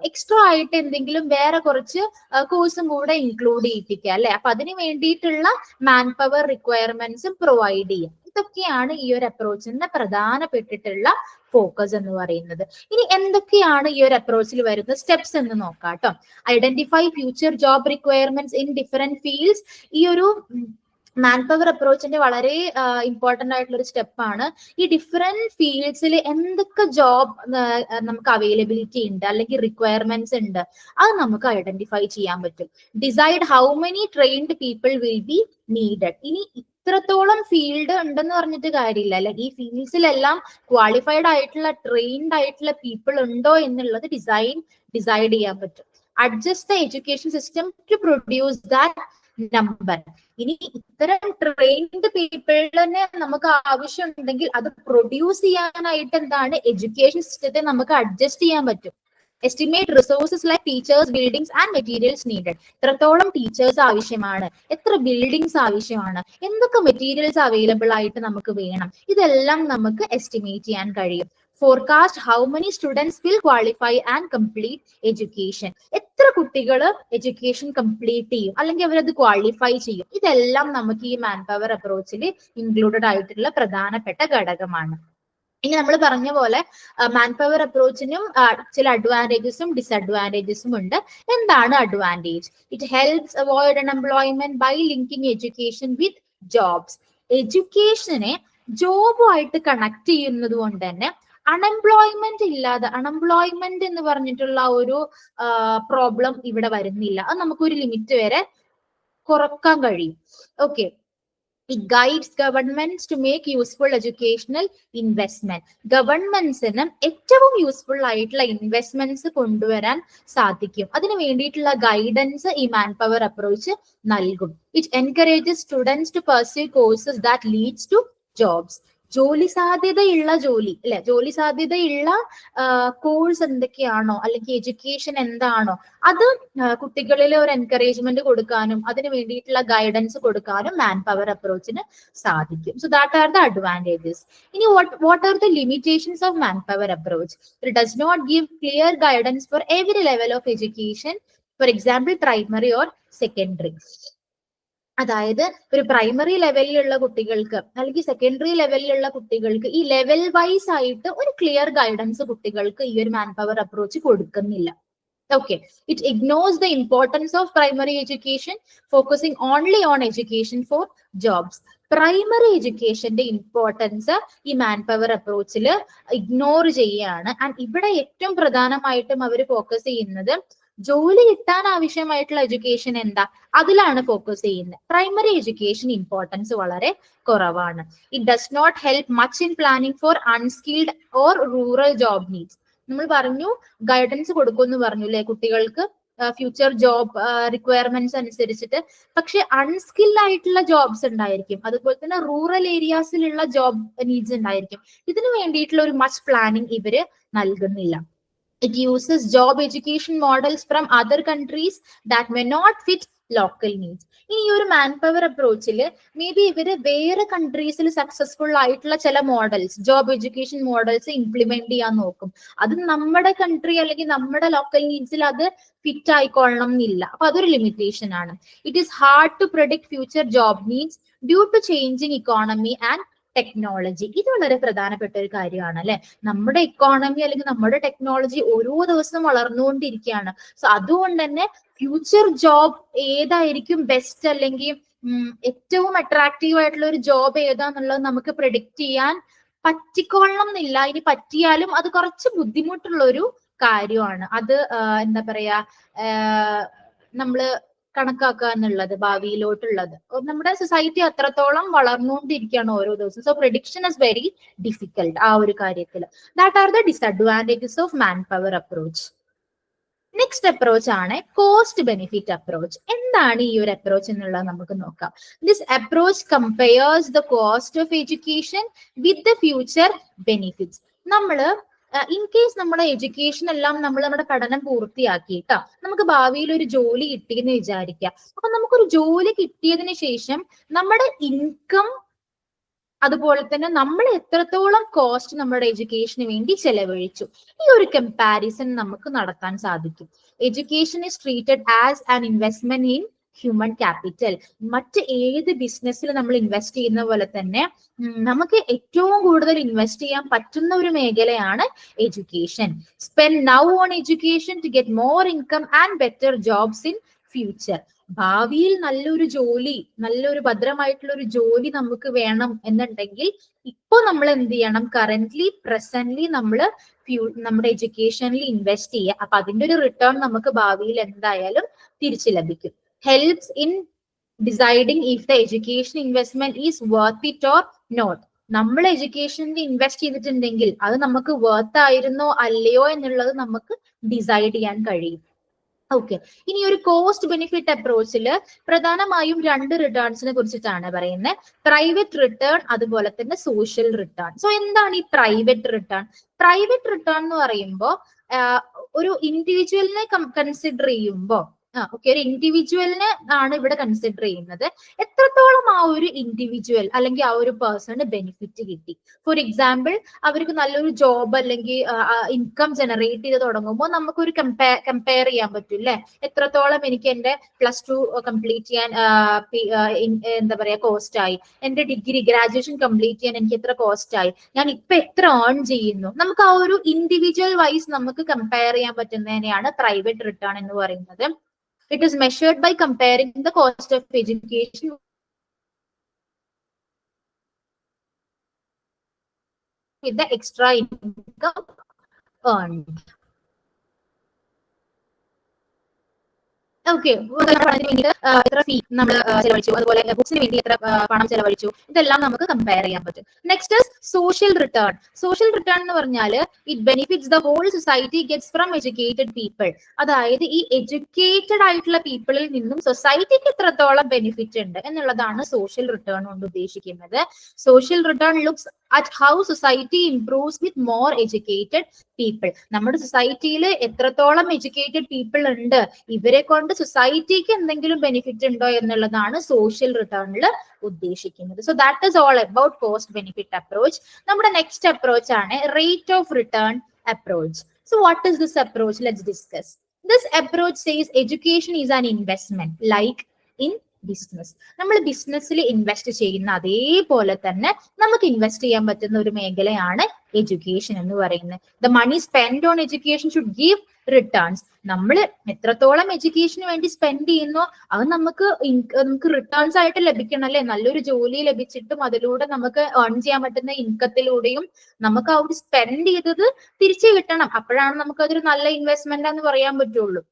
എക്സ്ട്രാ ആയിട്ട് എന്തെങ്കിലും വേറെ കുറച്ച് കോഴ്സും കൂടെ ഇൻക്ലൂഡ് ചെയ്യിപ്പിക്കുക അല്ലെ. അപ്പൊ അതിന് വേണ്ടിയിട്ടുള്ള മാൻ പവർ റിക്വയർമെന്റ്സും പ്രൊവൈഡ് ചെയ്യാം. ഇതൊക്കെയാണ് ഈ ഒരു അപ്രോച്ചിന്റെ പ്രധാനപ്പെട്ടിട്ടുള്ള ഫോക്കസ് എന്ന് പറയുന്നത്. ഇനി എന്തൊക്കെയാണ് ഈ ഒരു അപ്രോച്ചിൽ വരുന്ന സ്റ്റെപ്സ് എന്ന് നോക്കാം കേട്ടോ. Identify future job requirements in different fields. ഈ ഒരു മാൻ പവർ അപ്രോച്ചിന്റെ വളരെ ഇമ്പോർട്ടന്റ് ആയിട്ടുള്ള ഒരു സ്റ്റെപ്പാണ്. ഈ ഡിഫറെന്റ് ഫീൽഡ്സിൽ എന്തൊക്കെ ജോബ് നമുക്ക് അവൈലബിലിറ്റി ഉണ്ട് അല്ലെങ്കിൽ റിക്വയർമെന്റ്സ് ഉണ്ട്, അത് നമുക്ക് ഐഡന്റിഫൈ ചെയ്യാൻ പറ്റും. Decide how many trained people will be needed. ഇനി ഇത്രത്തോളം ഫീൽഡ് ഉണ്ടെന്ന് പറഞ്ഞിട്ട് കാര്യമില്ല അല്ലെ, ഈ ഫീൽഡ്സിലെല്ലാം ക്വാളിഫൈഡ് ആയിട്ടുള്ള ട്രെയിൻഡ് ആയിട്ടുള്ള പീപ്പിൾ ഉണ്ടോ എന്നുള്ളത് ഡിസൈഡ് ചെയ്യാൻ പറ്റും. Adjust the education system to produce that number. ഇനി ഇത്തരം ട്രെയിൻഡ് പീപ്പിളിനെ നമുക്ക് ആവശ്യമുണ്ടെങ്കിൽ അത് പ്രൊഡ്യൂസ് ചെയ്യാനായിട്ട് എന്താണ്, എഡ്യൂക്കേഷൻ സിസ്റ്റത്തെ നമുക്ക് അഡ്ജസ്റ്റ് ചെയ്യാൻ പറ്റും. Estimate resources like teachers, buildings and materials needed. എത്രത്തോളം ടീച്ചേഴ്സ് ആവശ്യമാണ്, എത്ര ബിൽഡിംഗ്സ് ആവശ്യമാണ്, എന്തൊക്കെ മെറ്റീരിയൽസ് അവൈലബിൾ ആയിട്ട് നമുക്ക് വേണം, ഇതെല്ലാം നമുക്ക് എസ്റ്റിമേറ്റ് ചെയ്യാൻ കഴിയും. Forecast how many students will qualify and complete education. എത്ര കുട്ടികൾ എഡ്യൂക്കേഷൻ കംപ്ലീറ്റ് ചെയ്യും അല്ലെങ്കിൽ അവരത് ക്വാളിഫൈ ചെയ്യും. ഇതെല്ലാം നമുക്ക് ഈ മാൻ പവർ അപ്രോച്ചിൽ ഇൻക്ലൂഡഡ് ആയിട്ടുള്ള പ്രധാനപ്പെട്ട ഘടകമാണ്. ഇനി നമ്മൾ പറഞ്ഞ പോലെ മാൻ പവർ അപ്രോച്ചിനും ചില അഡ്വാൻറ്റേജസും ഡിസഡ്വാൻറ്റേജസും ഉണ്ട്. എന്താണ് advantage? It helps avoid unemployment by linking education with jobs. എഡ്യൂക്കേഷനെ ജോബുമായിട്ട് കണക്ട് ചെയ്യുന്നത് കൊണ്ട് തന്നെ അൺഎംപ്ലോയ്മെന്റ് ഇല്ലാതെ, അൺഎംപ്ലോയ്മെന്റ് എന്ന് പറഞ്ഞിട്ടുള്ള ഒരു പ്രോബ്ലം ഇവിടെ വരുന്നില്ല. അത് നമുക്കൊരു ലിമിറ്റ് വരെ കുറക്കാൻ കഴിയും. Okay. It guides governments to make useful educational investment. ഗവൺമെന്റ്സിന് ഏറ്റവും യൂസ്ഫുൾ ആയിട്ടുള്ള ഇൻവെസ്റ്റ്മെന്റ്സ് കൊണ്ടുവരാൻ സാധിക്കും. അതിന് വേണ്ടിയിട്ടുള്ള ഗൈഡൻസ് ഈ മാൻ പവർ അപ്രോച്ച് നൽകും. It encourages students to pursue courses that leads to jobs. ജോലി സാധ്യതയുള്ള അല്ലെ, ജോലി സാധ്യതയുള്ള കോഴ്സ് എന്തൊക്കെയാണോ അല്ലെങ്കിൽ എഡ്യൂക്കേഷൻ എന്താണോ അത് കുട്ടികളിൽ ഒരു എൻകറേജ്മെന്റ് കൊടുക്കാനും അതിന് വേണ്ടിയിട്ടുള്ള ഗൈഡൻസ് കൊടുക്കാനും മാൻ പവർ അപ്രോച്ചിന് സാധിക്കും. So that are the advantages. ഇനി what are the limitations of man power approach? It does not give clear guidance for every level of education. For example primary or secondary. അതായത് ഒരു primary ലെവലിലുള്ള കുട്ടികൾക്ക് അല്ലെങ്കിൽ secondary ലെവലിലുള്ള കുട്ടികൾക്ക് ഈ level vice ആയിട്ട് ഒരു ക്ലിയർ ഗൈഡൻസ് കുട്ടികൾക്ക് ഈ ഒരു മാൻ പവർ അപ്രോച്ച് കൊടുക്കുന്നില്ല. Okay. It ignores the importance of primary education, focusing only on education for jobs. Primary എഡ്യൂക്കേഷന്റെ ഇമ്പോർട്ടൻസ് ഈ മാൻ പവർ അപ്രോച്ചിൽ ഇഗ്നോർ ചെയ്യുകയാണ്. ആൻഡ് ഇവിടെ ഏറ്റവും പ്രധാനമായിട്ടും അവർ ഫോക്കസ് ചെയ്യുന്നത് ജോലി കിട്ടാൻ ആവശ്യമായിട്ടുള്ള എഡ്യൂക്കേഷൻ എന്താ, അതിലാണ് ഫോക്കസ് ചെയ്യുന്നത്. പ്രൈമറി എഡ്യൂക്കേഷൻ ഇമ്പോർട്ടൻസ് വളരെ കുറവാണ്. It does not help much in planning for unskilled or rural job needs. നമ്മൾ പറഞ്ഞു ഗൈഡൻസ് കൊടുക്കുമെന്ന് പറഞ്ഞു അല്ലെ കുട്ടികൾക്ക് ഫ്യൂച്ചർ ജോബ് റിക്വയർമെന്റ്സ് അനുസരിച്ചിട്ട്. പക്ഷെ അൺസ്കിൽഡ് ആയിട്ടുള്ള ജോബ്സ് ഉണ്ടായിരിക്കും, അതുപോലെ തന്നെ റൂറൽ ഏരിയാസിലുള്ള ജോബ് നീഡ്സ് ഉണ്ടായിരിക്കും. ഇതിനു വേണ്ടിയിട്ടുള്ള ഒരു മച്ച് പ്ലാനിങ് ഇവര് നൽകുന്നില്ല. It uses job education models from other countries that may not fit local needs. ഇനി ഈ ഒരു മാൻ പവർ അപ്രോച്ചിൽ മേ ബി ഇവര് വേറെ കൺട്രീസിൽ സക്സസ്ഫുൾ ആയിട്ടുള്ള ചില models, job education models implement ചെയ്യാൻ നോക്കും. അത് നമ്മുടെ കൺട്രി അല്ലെങ്കിൽ നമ്മുടെ ലോക്കൽ നീഡ്സിൽ അത് ഫിറ്റ് ആയിക്കൊള്ളണം എന്നില്ല. അപ്പൊ അതൊരു ലിമിറ്റേഷൻ ആണ്. It is hard to predict future job needs due to changing economy and technology. ഇത് വളരെ പ്രധാനപ്പെട്ട ഒരു കാര്യമാണ് അല്ലെ. നമ്മുടെ ഇക്കോണമി അല്ലെങ്കിൽ നമ്മുടെ ടെക്നോളജി ഓരോ ദിവസവും വളർന്നുകൊണ്ടിരിക്കുകയാണ്. സോ അതുകൊണ്ട് തന്നെ ഫ്യൂച്ചർ ജോബ് ഏതായിരിക്കും ബെസ്റ്റ് അല്ലെങ്കിൽ ഏറ്റവും അട്രാക്റ്റീവ് ആയിട്ടുള്ള ഒരു ജോബ് ഏതാന്നുള്ളത് നമുക്ക് പ്രെഡിക്റ്റ് ചെയ്യാൻ പറ്റിക്കൊള്ളണം എന്നില്ല. ഇനി പറ്റിയാലും അത് കുറച്ച് ബുദ്ധിമുട്ടുള്ള ഒരു കാര്യമാണ്. അത് എന്താ പറയാ, നമ്മള് കണക്കാക്കുക എന്നുള്ളത് ഭാവിയിലോട്ടുള്ളത്. നമ്മുടെ സൊസൈറ്റി അത്രത്തോളം വളർന്നുകൊണ്ടിരിക്കുകയാണ് ഓരോ ദിവസവും. So prediction is very difficult ആ ഒരു കാര്യത്തിൽ. That are the disadvantages of man power approach. Next approach ആണ് കോസ്റ്റ് ബെനിഫിറ്റ് അപ്രോച്ച്. എന്താണ് ഈ ഒരു അപ്രോച്ച് എന്നുള്ളത് നമുക്ക് നോക്കാം. This approach compares the cost of education with the future benefits. നമ്മള് ഇൻ കേസ് നമ്മുടെ എഡ്യൂക്കേഷൻ എല്ലാം നമ്മൾ നമ്മുടെ പഠനം പൂർത്തിയാക്കിയിട്ടാ നമുക്ക് ഭാവിയിൽ ഒരു ജോലി കിട്ടിയെന്ന് വിചാരിക്കുക. അപ്പൊ നമുക്കൊരു ജോലി കിട്ടിയതിന് ശേഷം നമ്മുടെ ഇൻകം, അതുപോലെ തന്നെ നമ്മൾ എത്രത്തോളം കോസ്റ്റ് നമ്മുടെ എഡ്യൂക്കേഷന് വേണ്ടി ചെലവഴിച്ചു, ഈ ഒരു കമ്പാരിസൺ നമുക്ക് നടത്താൻ സാധിക്കും. Education is treated as an investment in human capital. മറ്റ് ഏത് ബിസിനസ്സിൽ നമ്മൾ ഇൻവെസ്റ്റ് ചെയ്യുന്ന പോലെ തന്നെ നമുക്ക് ഏറ്റവും കൂടുതൽ ഇൻവെസ്റ്റ് ചെയ്യാൻ പറ്റുന്ന ഒരു മേഖലയാണ് education. Spend now on education to get more income and better jobs in future. ഭാവിയിൽ നല്ലൊരു ജോലി, നല്ലൊരു ഭദ്രമായിട്ടുള്ള ഒരു ജോലി നമുക്ക് വേണം എന്നുണ്ടെങ്കിൽ ഇപ്പൊ നമ്മൾ എന്ത് ചെയ്യണം, കറന്റ്ലി പ്രസന്റ്ലി നമ്മൾ നമ്മുടെ എഡ്യൂക്കേഷനിൽ ഇൻവെസ്റ്റ് ചെയ്യുക. അപ്പൊ അതിന്റെ ഒരു റിട്ടേൺ നമുക്ക് ഭാവിയിൽ എന്തായാലും തിരിച്ചു ലഭിക്കും. Helps in deciding if the education investment is worth it or not. നമ്മൾ എഡ്യൂക്കേഷനിൽ ഇൻവെസ്റ്റ് ചെയ്തിട്ടുണ്ടെങ്കിൽ അത് നമുക്ക് വർത്ത് ആയിരുന്നോ അല്ലയോ എന്നുള്ളത് നമുക്ക് ഡിസൈഡ് ചെയ്യാൻ കഴിയും. ഓക്കെ, ഇനി ഒരു കോസ്റ്റ് ബെനിഫിറ്റ് അപ്രോച്ചിൽ പ്രധാനമായും രണ്ട് റിട്ടേൺസിനെ കുറിച്ചിട്ടാണ് പറയുന്നത്. പ്രൈവറ്റ് റിട്ടേൺ, അതുപോലെ തന്നെ സോഷ്യൽ റിട്ടേൺ. സോ എന്താണ് ഈ പ്രൈവറ്റ് റിട്ടേൺ? പ്രൈവറ്റ് റിട്ടേൺ എന്ന് പറയുമ്പോൾ ഒരു ഇൻഡിവിജ്വലിനെ കൺസിഡർ ചെയ്യുമ്പോൾ ഒരു ഇൻഡിവിജ്വലിനെ ആണ് ഇവിടെ കൺസിഡർ ചെയ്യുന്നത്. എത്രത്തോളം ആ ഒരു ഇൻഡിവിജ്വൽ അല്ലെങ്കിൽ ആ ഒരു പേഴ്സണ് ബെനിഫിറ്റ് കിട്ടി. ഫോർ എക്സാമ്പിൾ, അവർക്ക് നല്ലൊരു ജോബ് അല്ലെങ്കിൽ ഇൻകം ജനറേറ്റ് ചെയ്ത് തുടങ്ങുമ്പോൾ നമുക്കൊരു കമ്പയർ ചെയ്യാൻ പറ്റും അല്ലെ. എത്രത്തോളം എനിക്ക് എന്റെ +2 കംപ്ലീറ്റ് ചെയ്യാൻ എന്താ പറയാ കോസ്റ്റ് ആയി, എന്റെ ഡിഗ്രി ഗ്രാജുവേഷൻ കംപ്ലീറ്റ് ചെയ്യാൻ എനിക്ക് എത്ര കോസ്റ്റ് ആയി, ഞാൻ ഇപ്പൊ എത്ര ഏൺ ചെയ്യുന്നു, നമുക്ക് ആ ഒരു ഇൻഡിവിജ്വൽ വൈസ് നമുക്ക് കമ്പയർ ചെയ്യാൻ പറ്റുന്നതിനെയാണ് പ്രൈവറ്റ് റിട്ടേൺ എന്ന് പറയുന്നത്. It is measured by comparing the cost of education with the extra income earned. Okay, എത്ര ഫീ നമ്മൾ ചെലവഴിച്ചു, അതുപോലെ ബുക്സിന് വേണ്ടി എത്ര പണം ചെലവഴിച്ചു, ഇതെല്ലാം നമുക്ക് കമ്പയർ ചെയ്യാൻ പറ്റും. Next social return. Social return എന്ന് പറഞ്ഞാൽ it benefits the whole society gets from educated people. അതായത് ഈ എഡ്യൂക്കേറ്റഡ് ആയിട്ടുള്ള പീപ്പിളിൽ നിന്നും സൊസൈറ്റിക്ക് എത്രത്തോളം ബെനിഫിറ്റ് ഉണ്ട് എന്നുള്ളതാണ് സോഷ്യൽ റിട്ടേൺ കൊണ്ട് ഉദ്ദേശിക്കുന്നത്. Social return looks at how society improves with more educated people. നമ്മുടെ സൊസൈറ്റിയിൽ എത്രത്തോളം എഡ്യൂക്കേറ്റഡ് പീപ്പിൾ ഉണ്ട്, ഇവരെ കൊണ്ട് സൊസൈറ്റിക്ക് എന്തെങ്കിലും ബെനിഫിറ്റ് ഉണ്ടോ എന്നുള്ളതാണ് സോഷ്യൽ റിട്ടേണിൽ ഉദ്ദേശിക്കുന്നത്. So that is all about cost benefit approach. നമ്മുടെ നെക്സ്റ്റ് അപ്രോച്ച് ആണ് rate of return approach. So what is this approach? Let's discuss. This approach says education is an investment like in business. നമ്മൾ ബിസിനസ്സിൽ invest ചെയ്യുന്ന അതേപോലെ തന്നെ നമുക്ക് invest ചെയ്യാൻ പറ്റുന്ന ഒരു മേഖലയാണ് എഡ്യൂക്കേഷൻ എന്ന് പറയുന്നത്. The money spend on education should give returns. നമ്മൾ എത്രത്തോളം എഡ്യൂക്കേഷന് വേണ്ടി സ്പെൻഡ് ചെയ്യുന്നോ അത് നമുക്ക് റിട്ടേൺസ് ആയിട്ട് ലഭിക്കണം അല്ലെ. നല്ലൊരു ജോലി ലഭിച്ചിട്ടും അതിലൂടെ നമുക്ക് ഏൺ ചെയ്യാൻ പറ്റുന്ന ഇൻകത്തിലൂടെയും നമുക്ക് ആ ഒരു സ്പെൻഡ് ചെയ്തത് തിരിച്ചു കിട്ടണം. അപ്പോഴാണ് നമുക്ക് അതൊരു നല്ല ഇൻവെസ്റ്റ്മെന്റ് എന്ന് പറയാൻ പറ്റുള്ളൂ.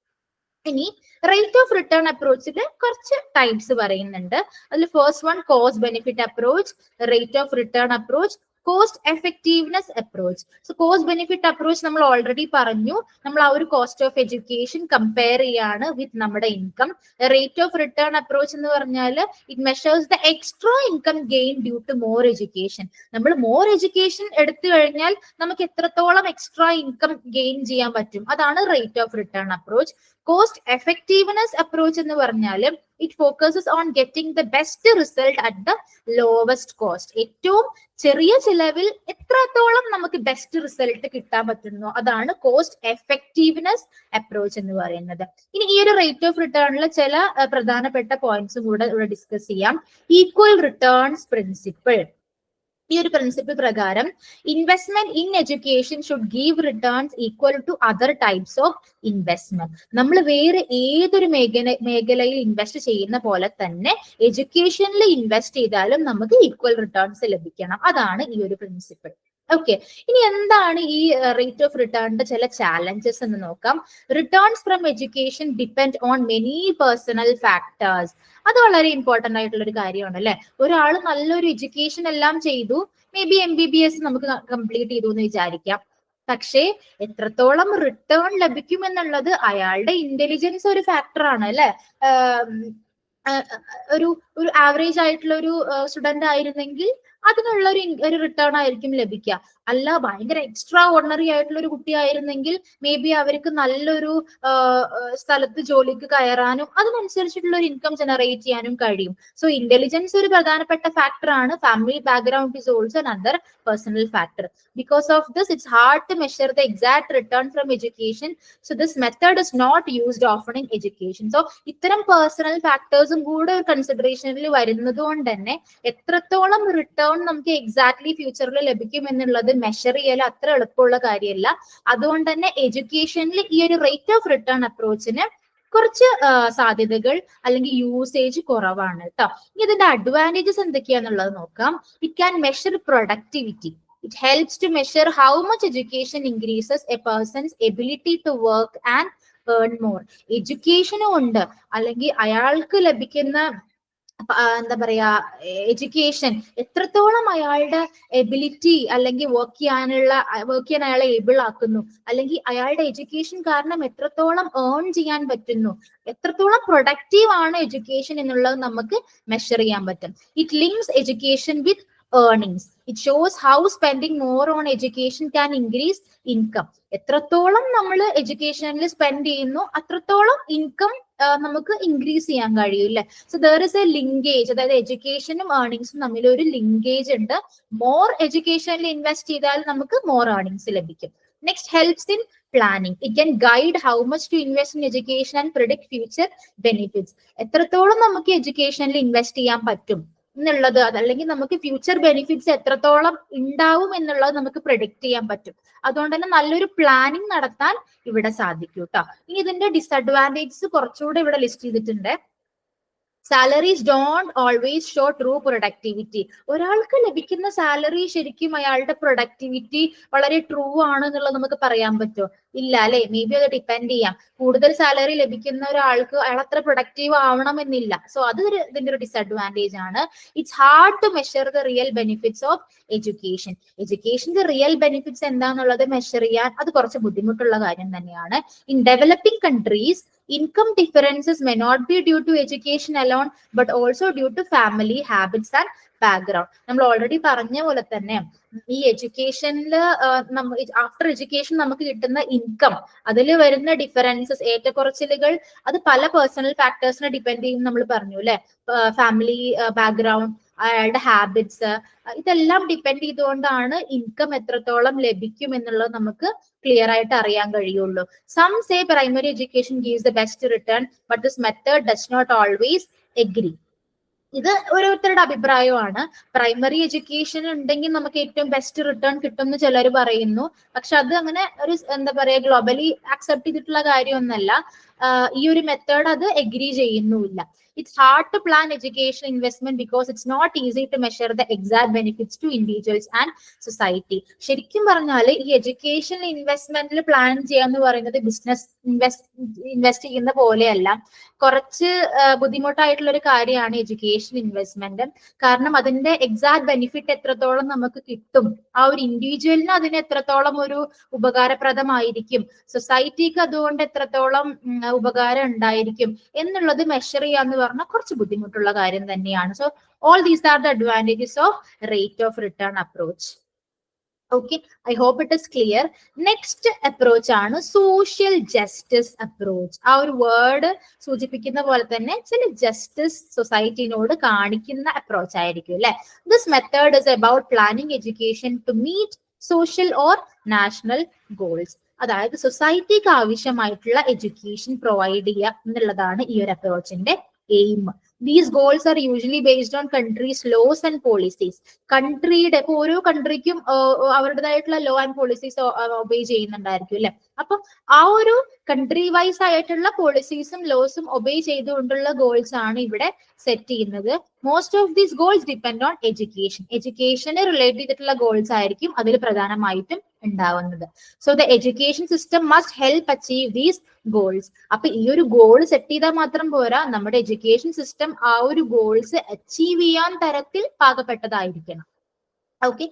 ഇനി റേറ്റ് ഓഫ് റിട്ടേൺ അപ്രോച്ചിൽ കുറച്ച് ടൈപ്സ് പറയുന്നുണ്ട്. അതിൽ first one cost benefit approach, rate of return approach, cost effectiveness approach. So cost benefit approach നമ്മൾ ഓൾറെഡി പറഞ്ഞു, നമ്മൾ ആ ഒരു കോസ്റ്റ് ഓഫ് എഡ്യൂക്കേഷൻ കമ്പയർ ചെയ്യാണ് വിത്ത് നമ്മുടെ income. Rate of return approach എന്ന് പറഞ്ഞാൽ it measures the extra income gain due to more education. നമ്മൾ മോർ എഡ്യൂക്കേഷൻ എടുത്തു കഴിഞ്ഞാൽ നമുക്ക് എത്രത്തോളം എക്സ്ട്രാ ഇൻകം ഗെയിൻ ചെയ്യാൻ പറ്റും, അതാണ് rate of return approach. Cost effectiveness approach എന്ന് പറഞ്ഞാൽ it focuses on getting the best result at the lowest cost. ഏറ്റവും ചെറിയ ചിലവിൽ എത്രത്തോളം നമുക്ക് ബെസ്റ്റ് റിസൾട്ട് കിട്ടാൻ പറ്റുന്നു, അതാണ് കോസ്റ്റ് എഫക്റ്റീവ്നെസ് അപ്രോച്ച് എന്ന് പറയുന്നത്. ഇനി ഈ ഒരു റേറ്റ് ഓഫ് റിട്ടേണിലെ ചില പ്രധാനപ്പെട്ട പോയിന്റ്സും കൂടെ ഇവിടെ ഡിസ്കസ് ചെയ്യാം. Equal returns principle. ഈ ഒരു പ്രിൻസിപ്പിൾ പ്രകാരം investment in education should give returns equal to other types of investment. നമ്മൾ വേറെ ഏതൊരു മേഖലയിൽ ഇൻവെസ്റ്റ് ചെയ്യുന്ന പോലെ തന്നെ എഡ്യൂക്കേഷനിൽ ഇൻവെസ്റ്റ് ചെയ്താലും നമുക്ക് ഈക്വൽ റിട്ടേൺസ് ലഭിക്കണം. അതാണ് ഈ ഒരു പ്രിൻസിപ്പിൾ. ഓക്കെ, ഇനി എന്താണ് ഈ റേറ്റ് ഓഫ് റിട്ടേണിന്റെ ചില ചാലഞ്ചസ് എന്ന് നോക്കാം. Returns from education depend on many personal factors. അത് വളരെ ഇമ്പോർട്ടന്റ് ആയിട്ടുള്ള ഒരു കാര്യമാണ് അല്ലെ. ഒരാൾ നല്ലൊരു എഡ്യൂക്കേഷൻ എല്ലാം ചെയ്തു, മേ ബി MBBS നമുക്ക് കംപ്ലീറ്റ് ചെയ്തു എന്ന് വിചാരിക്കാം, പക്ഷേ എത്രത്തോളം റിട്ടേൺ ലഭിക്കും എന്നുള്ളത് അയാളുടെ ഇന്റലിജൻസ് ഒരു ഫാക്ടറാണ് അല്ലെ. ഒരു ആവറേജ് ആയിട്ടുള്ള ഒരു സ്റ്റുഡന്റ് ആയിരുന്നെങ്കിൽ അതിനുള്ള ഒരു റിട്ടേൺ ആയിരിക്കും ലഭിക്കുക. അല്ല, ഭയങ്കര എക്സ്ട്രാ ഓർഡിനറി ആയിട്ടുള്ള ഒരു കുട്ടിയായിരുന്നെങ്കിൽ മേ ബി അവർക്ക് നല്ലൊരു സ്ഥലത്ത് ജോലിക്ക് കയറാനും അതിനനുസരിച്ചിട്ടുള്ള ഒരു ഇൻകം ജനറേറ്റ് ചെയ്യാനും കഴിയും. സോ ഇന്റലിജൻസ് ഒരു പ്രധാനപ്പെട്ട ഫാക്ടർ ആണ്. Family background is also another personal factor. Because of this it's hard to measure the exact return from education. So this method is not used often in education. So ഇത്തരം personal ഫാക്ടേഴ്സും കൂടെ ഒരു കൺസിഡറേഷനിൽ വരുന്നത് കൊണ്ട് തന്നെ എത്രത്തോളം return നമുക്ക് exactly ഫ്യൂച്ചറിൽ ലഭിക്കും എന്നുള്ളത് മെഷർ ചെയ്യൽ അത്ര എളുപ്പമുള്ള കാര്യമല്ല. അതുകൊണ്ട് തന്നെ എഡ്യൂക്കേഷനിൽ ഈ ഒരു റേറ്റ് ഓഫ് റിട്ടേൺ അപ്രോച്ചിന് കുറച്ച് സാധ്യതകൾ അല്ലെങ്കിൽ യൂസേജ് കുറവാണ് കേട്ടോ. ഇതിന്റെ അഡ്വാൻറ്റേജസ് എന്തൊക്കെയാന്നുള്ളത് നോക്കാം. It can measure productivity. It helps to measure how much education increases a person's ability to work and earn more. എഡ്യൂക്കേഷനും ഉണ്ട് അല്ലെങ്കിൽ അയാൾക്ക് ലഭിക്കുന്ന എന്താ പറയാ എഡ്യൂക്കേഷൻ എത്രത്തോളം അയാളുടെ എബിലിറ്റി അല്ലെങ്കിൽ വർക്ക് ചെയ്യാൻ അയാളെ ഏബിൾ ആക്കുന്നു, അല്ലെങ്കിൽ അയാളുടെ എഡ്യൂക്കേഷൻ കാരണം എത്രത്തോളം ഏൺ ചെയ്യാൻ പറ്റുന്നു, എത്രത്തോളം പ്രൊഡക്റ്റീവ് ആണ് എഡ്യൂക്കേഷൻ എന്നുള്ളത് നമുക്ക് മെഷർ ചെയ്യാൻ പറ്റും. It links education with earnings. It shows how spending more on education can increase income. എത്രത്തോളം നമ്മൾ എഡ്യൂക്കേഷനിൽ സ്പെൻഡ് ചെയ്യുന്നു അത്രത്തോളം ഇൻകം നമുക്ക് ഇൻക്രീസ് ചെയ്യാൻ കഴിയും അല്ലെ. So there is A linkage, അതായത് എഡ്യൂക്കേഷനും ഏർണിങ്സും തമ്മിൽ ഒരു ലിങ്കേജ് ഉണ്ട്. മോർ എഡ്യൂക്കേഷനിൽ ഇൻവെസ്റ്റ് ചെയ്താൽ നമുക്ക് മോർ ഏർണിങ്സ് ലഭിക്കും. Next, helps in planning. It can guide how much to invest in education and predict future benefits. എത്രത്തോളം നമുക്ക് എഡ്യൂക്കേഷനിൽ ഇൻവെസ്റ്റ് ചെയ്യാൻ പറ്റും എന്നുള്ളത്, അതല്ലെങ്കിൽ നമുക്ക് ഫ്യൂച്ചർ ബെനിഫിറ്റ്സ് എത്രത്തോളം ഉണ്ടാവും എന്നുള്ളത് നമുക്ക് പ്രെഡിക്റ്റ് ചെയ്യാൻ പറ്റും. അതുകൊണ്ട് തന്നെ നല്ലൊരു പ്ലാനിങ് നടത്താൻ ഇവിടെ സാധിക്കും കേട്ടോ. ഇനി ഇതിന്റെ ഡിസഡ്വാൻറ്റേജസ് കുറച്ചുകൂടെ ഇവിടെ ലിസ്റ്റ് ചെയ്തിട്ടുണ്ട്. Salaries don't always show true productivity. ഒരാൾക്ക് ലഭിക്കുന്ന സാലറി ശരിക്കും അയാളുടെ പ്രൊഡക്ടിവിറ്റി വളരെ ട്രൂ ആണ് എന്നുള്ളത് നമുക്ക് പറയാൻ പറ്റുമോ? ഇല്ല അല്ലെ. മേ ബി അത് ഡിപ്പെൻഡ് ചെയ്യാം. കൂടുതൽ സാലറി ലഭിക്കുന്ന ഒരാൾക്ക് അയാൾ അത്ര പ്രൊഡക്റ്റീവ് ആവണമെന്നില്ല. സോ അത് ഇതിന്റെ ഒരു ഡിസഡ്വാൻറ്റേജ് ആണ്. It's hard to measure the real benefits of education. എഡ്യൂക്കേഷന്റെ റിയൽ ബെനിഫിറ്റ്സ് എന്താണെന്നുള്ളത് മെഷർ ചെയ്യാൻ അത് കുറച്ച് ബുദ്ധിമുട്ടുള്ള കാര്യം തന്നെയാണ്. In developing countries, income differences may not be due to education alone, but also due to family habits and background. നമ്മൾ already പറഞ്ഞ പോലെ തന്നെ ഈ എഡ്യൂക്കേഷനിൽ ആഫ്റ്റർ എഡ്യൂക്കേഷൻ നമുക്ക് കിട്ടുന്ന ഇൻകം, അതിൽ വരുന്ന ഡിഫറൻസസ്, ഏറ്റക്കുറച്ചിലുകൾ, അത് പല പേഴ്സണൽ ഫാക്ടേഴ്സിനെ ഡിപ്പെൻഡ് ചെയ്യും നമ്മൾ പറഞ്ഞു അല്ലെ. ഫാമിലി ബാക്ക്ഗ്രൗണ്ട്, അയാളുടെ ഹാബിറ്റ്സ്, ഇതെല്ലാം ഡിപ്പെൻഡ് ചെയ്തുകൊണ്ടാണ് ഇൻകം എത്രത്തോളം ലഭിക്കും എന്നുള്ളത് നമുക്ക് ക്ലിയർ ആയിട്ട് അറിയാൻ കഴിയുള്ളൂ. Some say primary education gives the best return, but this method does not always agree. ഇത് ഓരോരുത്തരുടെ അഭിപ്രായമാണ്. പ്രൈമറി എഡ്യൂക്കേഷൻ ഉണ്ടെങ്കിൽ നമുക്ക് ഏറ്റവും ബെസ്റ്റ് റിട്ടേൺ കിട്ടും എന്ന് ചിലർ പറയുന്നു. പക്ഷെ അത് അങ്ങനെ ഒരു എന്താ പറയാ ഗ്ലോബലി അക്സെപ്റ്റ് ചെയ്തിട്ടുള്ള കാര്യമൊന്നല്ല. ഈ ഒരു മെത്തേഡ് അത് agree ചെയ്യുന്നുമില്ല. It's hard to plan education investment because it's not easy to measure the exact benefits to individuals and society. ശരിക്കും പറഞ്ഞാൽ ഈ എഡ്യൂക്കേഷൻ ഇൻവെസ്റ്റ്മെന്റിൽ പ്ലാൻ ചെയ്യാന്ന് പറയുന്നത് ബിസിനസ് ഇൻവെസ്റ്റ് ചെയ്യുന്ന പോലെയല്ല. കുറച്ച് ബുദ്ധിമുട്ടായിട്ടുള്ള ഒരു കാര്യമാണ് എഡ്യൂക്കേഷൻ ഇൻവെസ്റ്റ്മെന്റ്. കാരണം അതിന്റെ എക്സാക്ട് ബെനിഫിറ്റ് എത്രത്തോളം നമുക്ക് കിട്ടും, ആ ഒരു ഇൻഡിവിജ്വലിന് അതിന് എത്രത്തോളം ഒരു ഉപകാരപ്രദമായിരിക്കും, സൊസൈറ്റിക്ക് അതുകൊണ്ട് എത്രത്തോളം ഉപകാരം ഉണ്ടായിരിക്കും എന്നുള്ളത് മെഷർ ചെയ്യാന്ന് പറഞ്ഞാൽ കുറച്ച് ബുദ്ധിമുട്ടുള്ള കാര്യം തന്നെയാണ്. So all these are the advantages of rate of return approach. Okay, I hope it is clear. Next approach ആണ് social justice approach. ആ ഒരു വേർഡ് സൂചിപ്പിക്കുന്ന പോലെ തന്നെ ചില ജസ്റ്റിസ് സൊസൈറ്റിനോട് കാണിക്കുന്ന അപ്രോച്ച് ആയിരിക്കും അല്ലെ. This method is about planning education to meet social or national goals. അതായത് സൊസൈറ്റിക്ക് ആവശ്യമായിട്ടുള്ള എഡ്യൂക്കേഷൻ പ്രൊവൈഡ് ചെയ്യുക എന്നുള്ളതാണ് ഈ ഒരു അപ്രോച്ചിന്റെ aim. These goals are usually based on countries' laws and policies. കൺട്രിയുടെ ഇപ്പൊ ഓരോ കൺട്രിക്കും അവരുടേതായിട്ടുള്ള ലോ ആൻഡ് പോളിസീസ് ഒബേ ചെയ്യുന്നുണ്ടായിരിക്കും അല്ലെ. അപ്പൊ ആ ഒരു കൺട്രി വൈസ് ആയിട്ടുള്ള പോളിസീസും ലോസും ഒബേ ചെയ്തുകൊണ്ടുള്ള ഗോൾസ് ആണ് ഇവിടെ സെറ്റ് ചെയ്യുന്നത്. Most of these goals depend on education. എഡ്യൂക്കേഷനെ റിലേറ്റ് ചെയ്തിട്ടുള്ള ഗോൾസ് ആയിരിക്കും അതിൽ പ്രധാനമായിട്ടും ഉണ്ടാവുന്നത്. So the education system must help achieve these goals. അപ്പൊ ഈ ഒരു ഗോൾ സെറ്റ് ചെയ്താൽ മാത്രം പോരാ, നമ്മുടെ എഡ്യൂക്കേഷൻ സിസ്റ്റം ആ ഒരു ഗോൾസ് അച്ചീവ് ചെയ്യാൻ തരത്തിൽ പാകപ്പെട്ടതായിരിക്കണം. Okay,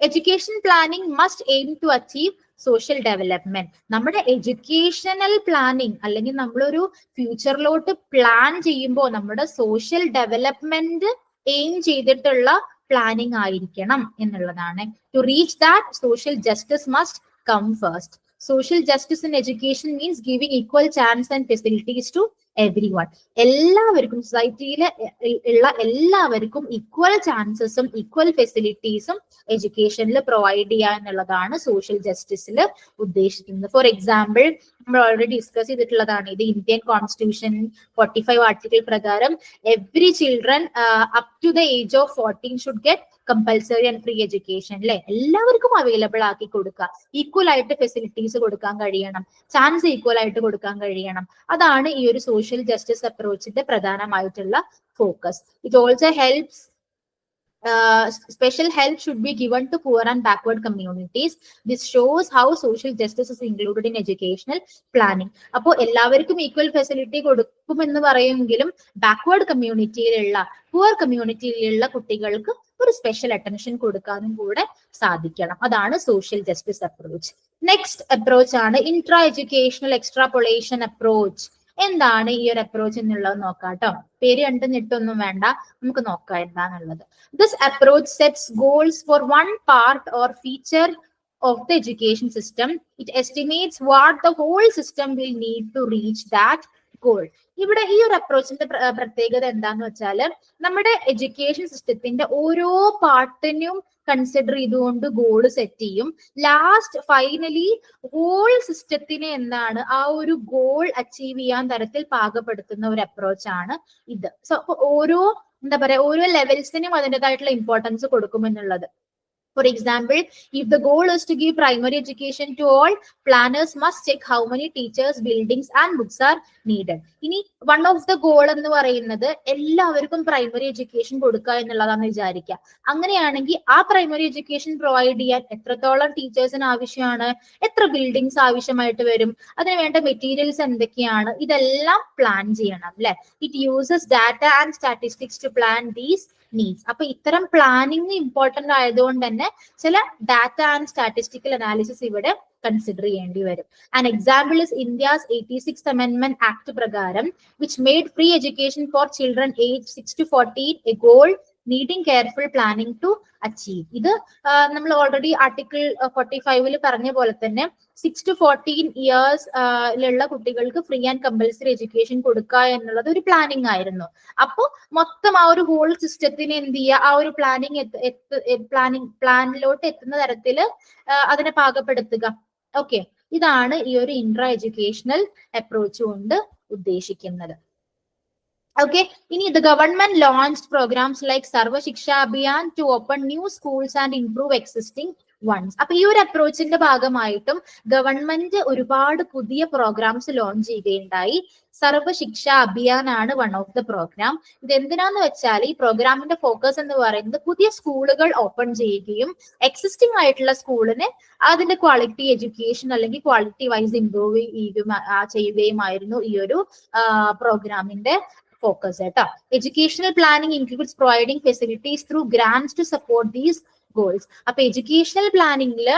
education planning must aim to achieve social development. നമ്മുടെ എഡ്യൂക്കേഷണൽ പ്ലാനിങ് അല്ലെങ്കിൽ നമ്മളൊരു ഫ്യൂച്ചറിലോട്ട് പ്ലാൻ ചെയ്യുമ്പോൾ നമ്മുടെ സോഷ്യൽ ഡെവലപ്മെന്റ് എയിം ചെയ്തിട്ടുള്ള പ്ലാനിങ് ആയിരിക്കണം എന്നുള്ളതാണ്. To reach that social justice must come first. Social justice in education means giving equal chance and facilities to everyone. എല്ലാവർക്കും സൊസൈറ്റിയിൽ ഉള്ള എല്ലാവർക്കും ഈക്വൽ ചാൻസസും ഈക്വൽ ഫെസിലിറ്റീസും എഡ്യൂക്കേഷനിൽ പ്രൊവൈഡ് ചെയ്യുക എന്നുള്ളതാണ് സോഷ്യൽ ജസ്റ്റിസിൽ ഉദ്ദേശിക്കുന്നത്. ഫോർ എക്സാമ്പിൾ, നമ്മൾ ഓൾറെഡി ഡിസ്കസ് ചെയ്തിട്ടുള്ളതാണ് ഇത്. ഇന്ത്യൻ കോൺസ്റ്റിറ്റ്യൂഷൻ 45 ആർട്ടിക്കിൾ പ്രകാരം every children up to the age of 14 should get compulsory and free education അല്ലെ. എല്ലാവർക്കും അവൈലബിൾ ആക്കി കൊടുക്കുക, ഈക്വൽ ആയിട്ട് ഫെസിലിറ്റീസ് കൊടുക്കാൻ കഴിയണം, ചാൻസ് ഈക്വൽ ആയിട്ട് കൊടുക്കാൻ കഴിയണം. അതാണ് ഈ ഒരു സോഷ്യൽ ജസ്റ്റിസ് അപ്രോച്ചിന്റെ പ്രധാനമായിട്ടുള്ള focus. It also helps special help should be given to poor and backward communities. This shows how social justice is included in educational planning. അപ്പോൾ എല്ലാവർക്കും ഈക്വൽ ഫെസിലിറ്റി കൊടുക്കുമെന്ന് പറയുമെങ്കിലും ബാക്ക്വേർഡ് കമ്മ്യൂണിറ്റിയിലുള്ള പുവർ കമ്മ്യൂണിറ്റിയിലുള്ള കുട്ടികൾക്ക് ഒരു സ്പെഷ്യൽ അറ്റൻഷൻ കൊടുക്കാനും കൂടെ സാധിക്കണം. അതാണ് social justice approach. Next approach ആണ് ഇൻട്രാ എഡ്യൂക്കേഷണൽ എക്സ്ട്രാപൊളേഷൻ അപ്രോച്ച്. എന്താണ് ഈ ഒരു അപ്രോച്ച് എന്നുള്ളത് നോക്കാം കേട്ടോ. പേര് കണ്ട് ഞെട്ടൊന്നും വേണ്ട, നമുക്ക് നോക്കാം എന്താന്നുള്ളത്. This approach sets goals for one part or feature of the education system. It estimates what the whole system will need to reach that goal. ഇവിടെ ഈ ഒരു അപ്രോച്ചിന്റെ പ്രത്യേകത എന്താന്ന് വെച്ചാൽ നമ്മുടെ എഡ്യൂക്കേഷൻ സിസ്റ്റത്തിന്റെ ഓരോ പാർട്ടിനും കൺസിഡർ ചെയ്തുകൊണ്ട് ഗോൾ സെറ്റ് ചെയ്യും. ലാസ്റ്റ് ഫൈനലി ഹോൾ സിസ്റ്റത്തിനെ എന്താണ് ആ ഒരു ഗോൾ അച്ചീവ് ചെയ്യാൻ തരത്തിൽ പാകപ്പെടുത്തുന്ന ഒരു അപ്രോച്ച് ആണ് ഇത്. സോ ഓരോ എന്താ പറയാ ഓരോ ലെവൽസിനും അതിൻ്റെതായിട്ടുള്ള importance കൊടുക്കുമെന്നുള്ളത്. For example, if the goal is to give primary education to all, planners must check how many teachers, buildings and books are needed. ഇനി വൺ ഓഫ് ദ ഗോൾ എന്ന് പറയുന്നത് എല്ലാവർക്കും പ്രൈമറി എഡ്യൂക്കേഷൻ കൊടുക്കുക എന്നുള്ളതാണെന്ന് വിചാരിക്കുക. അങ്ങനെയാണെങ്കിൽ ആ പ്രൈമറി എഡ്യൂക്കേഷൻ പ്രൊവൈഡ് ചെയ്യാൻ എത്രത്തോളം ടീച്ചേഴ്സിന് ആവശ്യമാണ്, എത്ര ബിൽഡിങ്സ് ആവശ്യമായിട്ട് വരും, അതിന് വേണ്ട മെറ്റീരിയൽസ് എന്തൊക്കെയാണ്, ഇതെല്ലാം പ്ലാൻ ചെയ്യണം അല്ലെ. It uses data and statistics to plan these needs. അപ്പൊ ഇത്തരം പ്ലാനിങ് ഇമ്പോർട്ടന്റ് ആയതുകൊണ്ട് തന്നെ ചില ഡാറ്റ ആൻഡ് സ്റ്റാറ്റിസ്റ്റിക്കൽ അനാലിസിസ് ഇവിടെ കൺസിഡർ ചെയ്യേണ്ടി വരും. An example is India's 86th amendment act പ്രകാരം which made free education for children age 6 to 14 a goal needing careful planning to achieve. ഇത് നമ്മൾ ഓൾറെഡി ആർട്ടിക്കിൾ 45 പറഞ്ഞ പോലെ തന്നെ 6 to 14 ഇയേഴ്സിലുള്ള കുട്ടികൾക്ക് ഫ്രീ ആൻഡ് കമ്പൽസറി എഡ്യൂക്കേഷൻ കൊടുക്കുക എന്നുള്ളത് ഒരു പ്ലാനിങ് ആയിരുന്നു. അപ്പോൾ മൊത്തം ആ ഒരു ഹോൾ സിസ്റ്റത്തിന് എന്ത് ചെയ്യുക, ആ ഒരു പ്ലാനിലോട്ട് എത്തുന്ന തരത്തിൽ അതിനെ പാകപ്പെടുത്തുക. ഓക്കെ, ഇതാണ് ഈ ഒരു ഇൻട്രാ എഡ്യൂക്കേഷണൽ അപ്രോച്ച് കൊണ്ട് ഉദ്ദേശിക്കുന്നത്. Okay, ഇനി the government launched programs like Sarva Shiksha Abhiyan to open new schools and improve existing ones. അപ്പൊ ഈ ഒരു അപ്രോച്ചിന്റെ ഭാഗമായിട്ടും ഗവൺമെന്റ് ഒരുപാട് പുതിയ പ്രോഗ്രാംസ് ലോഞ്ച് ചെയ്യുകയുണ്ടായി. സർവ ശിക്ഷ അഭിയാൻ ആണ് വൺ ഓഫ് ദ പ്രോഗ്രാം. ഇത് എന്തിനാന്ന് വെച്ചാൽ ഈ പ്രോഗ്രാമിന്റെ ഫോക്കസ് എന്ന് പറയുന്നത് പുതിയ സ്കൂളുകൾ ഓപ്പൺ ചെയ്യുകയും എക്സിസ്റ്റിംഗ് ആയിട്ടുള്ള സ്കൂളിന് അതിന്റെ ക്വാളിറ്റി എഡ്യൂക്കേഷൻ അല്ലെങ്കിൽ ക്വാളിറ്റി വൈസ് ഇംപ്രൂവ് ചെയ്യുകയുമായിരുന്നു ഈ ഒരു പ്രോഗ്രാമിന്റെ ഫോക്കസ് കേട്ടോ. Educational planning includes providing facilities through grants to support these goals. അപ്പൊ എഡ്യൂക്കേഷണൽ പ്ലാനിങ്ങില്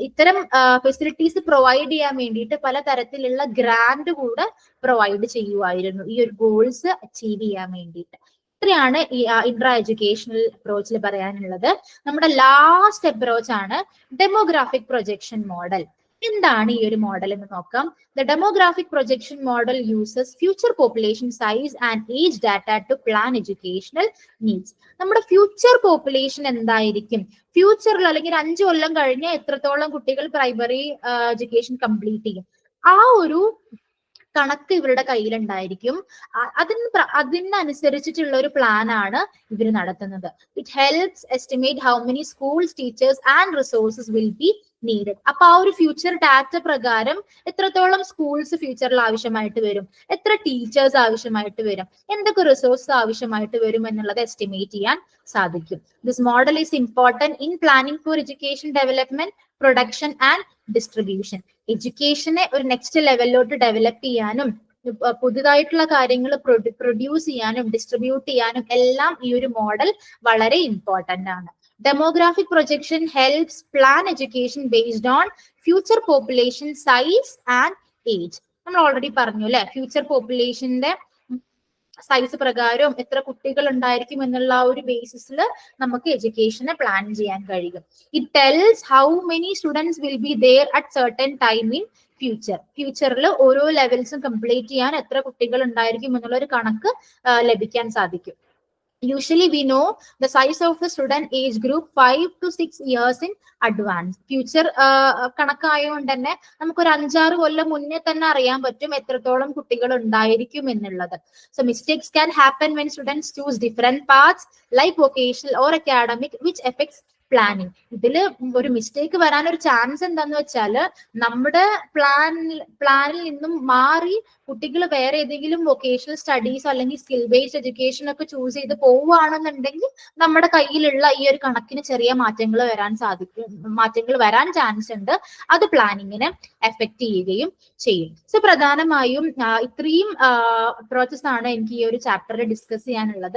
ഇത്തരം ഫെസിലിറ്റീസ് പ്രൊവൈഡ് ചെയ്യാൻ വേണ്ടിയിട്ട് പല തരത്തിലുള്ള ഗ്രാന്റ് കൂടെ പ്രൊവൈഡ് ചെയ്യുമായിരുന്നു ഈ ഒരു ഗോൾസ് അച്ചീവ് ചെയ്യാൻ വേണ്ടിയിട്ട്. ഇത്രയാണ് ഈ ഇൻട്രാ എഡ്യൂക്കേഷണൽ അപ്രോച്ചിൽ പറയാനുള്ളത്. നമ്മുടെ ലാസ്റ്റ് അപ്രോച്ച് ആണ് ഡെമോഗ്രാഫിക് പ്രൊജക്ഷൻ മോഡൽ. എന്താണ് ഈ ഒരു മോഡൽ എന്ന് നോക്കാം. The demographic projection model uses future population size and age data to plan educational needs. നമ്മുടെ ഫ്യൂച്ചർ പോപ്പുലേഷൻ എന്തായിരിക്കും, ഫ്യൂച്ചറിൽ അല്ലെങ്കിൽ 5 കൊല്ലം കഴിഞ്ഞ് എത്രത്തോളം കുട്ടികൾ പ്രൈമറി എഡ്യൂക്കേഷൻ കംപ്ലീറ്റ് ചെയ്യും, ആ ഒരു കണക്ക് ഇവരുടെ കയ്യിലുണ്ടായിരിക്കും. അതിനനുസരിച്ചിട്ടുള്ള ഒരു പ്ലാൻ ആണ് ഇവർ നടത്തുന്നത്. It helps estimate how many schools, teachers and resources will be needed. അപ്പൊ ആ ഒരു ഫ്യൂച്ചർ ഡാറ്റ പ്രകാരം എത്രത്തോളം സ്കൂൾസ് ഫ്യൂച്ചറിൽ ആവശ്യമായിട്ട് വരും, എത്ര ടീച്ചേഴ്സ് ആവശ്യമായിട്ട് വരും, എന്തൊക്കെ റിസോഴ്സസ് ആവശ്യമായിട്ട് വരും എന്നുള്ളത് എസ്റ്റിമേറ്റ് ചെയ്യാൻ സാധിക്കും. This model is important in planning for education development, production and distribution. എഡ്യൂക്കേഷനെ ഒരു നെക്സ്റ്റ് ലെവലിലോട്ട് ഡെവലപ്പ് ചെയ്യാനും പുതുതായിട്ടുള്ള കാര്യങ്ങൾ പ്രൊഡ്യൂസ് ചെയ്യാനും ഡിസ്ട്രിബ്യൂട്ട് ചെയ്യാനും എല്ലാം ഈ ഒരു മോഡൽ വളരെ ഇമ്പോർട്ടന്റ് ആണ്. Demographic projection helps plan education based on future population size and age. നമ്മൾ ഓൾറെഡി പറഞ്ഞു അല്ലെ, ഫ്യൂച്ചർ പോപ്പുലേഷന്റെ സൈസ് പ്രകാരം എത്ര കുട്ടികൾ ഉണ്ടായിരിക്കും എന്നുള്ള ആ ഒരു ബേസിസിൽ നമുക്ക് എഡ്യൂക്കേഷനെ പ്ലാൻ ചെയ്യാൻ കഴിയും. It tells how many students will be there at certain time in ഫ്യൂച്ചറിൽ ഓരോ ലെവൽസും കംപ്ലീറ്റ് ചെയ്യാൻ എത്ര കുട്ടികൾ ഉണ്ടായിരിക്കും എന്നുള്ള ഒരു കണക്ക് ലഭിക്കാൻ സാധിക്കും. Usually we know the size of the student age group 5 to 6 years in advance. Future കണക്കായതുകൊണ്ട് തന്നെ നമുക്കൊരു 5-6 കൊല്ലം മുന്നേ തന്നെ അറിയാൻ പറ്റും എത്രത്തോളം കുട്ടികൾ ഉണ്ടായിരിക്കും എന്നുള്ളത്. So mistakes can happen when students choose different paths like vocational or academic which affects planning. ഇതില് ഒരു മിസ്റ്റേക്ക് വരാൻ ഒരു ചാൻസ് എന്താന്ന് വെച്ചാല് നമ്മുടെ പ്ലാനിൽ നിന്നും മാറി കുട്ടികൾ വേറെ ഏതെങ്കിലും വൊക്കേഷണൽ സ്റ്റഡീസ് അല്ലെങ്കിൽ സ്കിൽ ബേസ്ഡ് എഡ്യൂക്കേഷൻ ഒക്കെ ചൂസ് ചെയ്ത് പോവുകയാണെന്നുണ്ടെങ്കിൽ നമ്മുടെ കയ്യിലുള്ള ഈ ഒരു കണക്കിന് ചെറിയ മാറ്റങ്ങൾ വരാൻ ചാൻസ് ഉണ്ട്. അത് പ്ലാനിങ്ങിനെ എഫക്ട് ചെയ്യുകയും ചെയ്യും. സോ പ്രധാനമായും ഇത്രയും പ്രോസസ് ആണ് എനിക്ക് ഈ ഒരു ചാപ്റ്ററിൽ ഡിസ്കസ് ചെയ്യാനുള്ളത്.